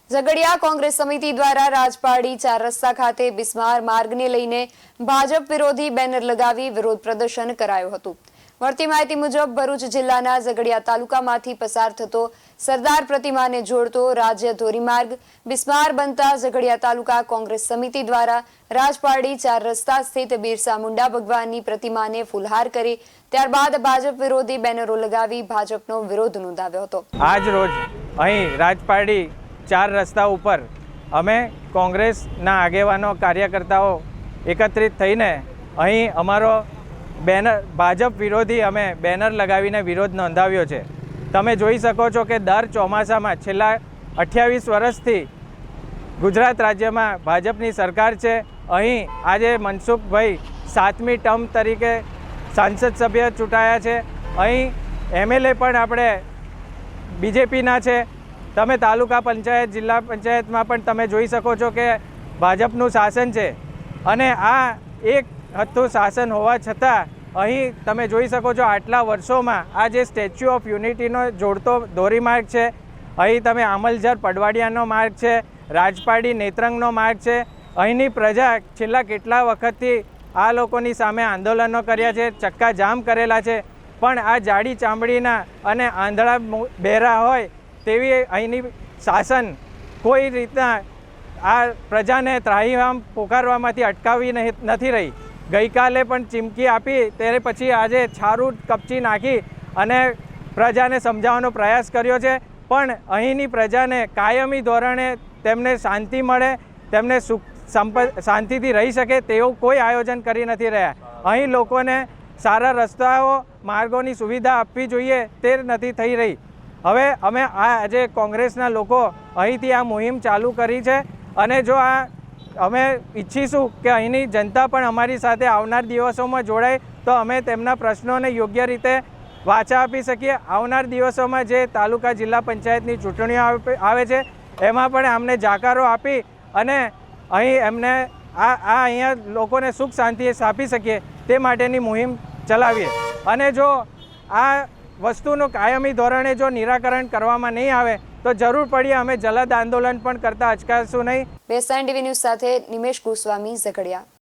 ઝઘડિયા કોંગ્રેસ સમિતિ દ્વારા રાજપારડી 4 રસ્તા ખાતે બિસ્માર માર્ગને લઈને ભાજપ વિરોધી બેનર લગાવી વિરોધ પ્રદર્શન કરાયું હતું। મળતી માહિતી મુજબ ભરૂચ જિલ્લાના ઝઘડિયા તાલુકામાંથી પસાર થતો સરદાર પ્રતિમાને જોડતો રાજ્ય ધોરીમાર્ગ બિસ્માર બનતા ઝઘડિયા તાલુકા કોંગ્રેસ સમિતિ દ્વારા રાજપારડી 4 રસ્તા સ્થિત બિરસા મુંડા ભગવાનની પ્રતિમાને ફૂલહાર કરી ત્યારબાદ ભાજપ વિરોધી બેનરો લગાવી ભાજપનો વિરોધ નોંધાવ્યો હતો। આજ રોજ અહીં રાજપારડી 4 રસ્તા ઉપર અમે કોંગ્રેસના આગેવાનો કાર્યકર્તાઓ એકત્રિત થઈને અહીં અમારો બેનર ભાજપ વિરોધી અમે બેનર લગાવીને વિરોધ નોંધાવ્યો છે। તમે જોઈ શકો છો કે દર ચોમાસામાં છેલ્લા 28 વર્ષથી ગુજરાત રાજ્યમાં ભાજપની સરકાર છે। અહીં આજે મનસુખભાઈ 7મી ટર્મ તરીકે સાંસદ સભ્ય ચૂંટાયા છે। અહીં એમએલએ પણ આપણે બીજેપીના છે। તમે તાલુકા પંચાયત જિલ્લા પંચાયતમાં પણ તમે જોઈ શકો છો કે ભાજપનું શાસન છે અને આ એક હતું શાસન હોવા છતાં અહીં તમે જોઈ શકો છો આટલા વર્ષોમાં આ જે સ્ટેચ્યુ ઓફ યુનિટીનો જોડતો ધોરીમાર્ગ છે, અહીં તમે આમલઝર પડવાડિયાનો માર્ગ છે, રાજપારડી નેત્રંગનો માર્ગ છે। અહીંની પ્રજા છેલ્લા કેટલા વખતથી આ લોકોની સામે આંદોલનો કર્યા છે, ચક્કાજામ કરેલા છે, પણ આ જાડી ચામડીના અને આંધળા બહેરા હોય તેવી અહીંની શાસન કોઈ રીતના આ પ્રજાને ત્રાહિમામ પોકારવામાંથી અટકાવી નથી રહી। ગઈકાલે પણ ચીમકી આપી ત્યારે પછી આજે છારું કપચી નાખી અને પ્રજાને સમજાવવાનો પ્રયાસ કર્યો છે, પણ અહીંની પ્રજાને કાયમી ધોરણે તેમને શાંતિ મળે, તેમને શાંતિથી રહી શકે તેવું કોઈ આયોજન કરી નથી રહ્યા। અહીં લોકોને સારા રસ્તાઓ માર્ગોની સુવિધા આપવી જોઈએ તે નથી થઈ રહી। હવે અમે આજે કોંગ્રેસના લોકો અહીંથી આ મુહિમ ચાલુ કરી છે અને જો અમે ઈચ્છીશું કે અહીંની જનતા પણ અમારી સાથે આવનાર દિવસોમાં જોડાય તો અમે તેમના પ્રશ્નોને યોગ્ય રીતે વાચા આપી શકીએ। આવનાર દિવસોમાં જે તાલુકા જિલ્લા પંચાયતની ચૂંટણીઓ આવે છે એમાં પણ અમને જાકારો આપી અને અહીં એમને અહીંયા લોકોને સુખ શાંતિ આપી શકીએ તે માટેની મુહિમ ચલાવીએ અને જો આ વસ્તુનું કાયમી ધોરણે જો નિરાકરણ કરવામાં નહીં આવે તો જરૂર પડીએ અમે જલદ આંદોલન પણ કરતા અચકાશું નહીં। બેસાન ટીવી ન્યૂઝ સાથે નિમેશ ગોસ્વામી, ઝઘડિયા।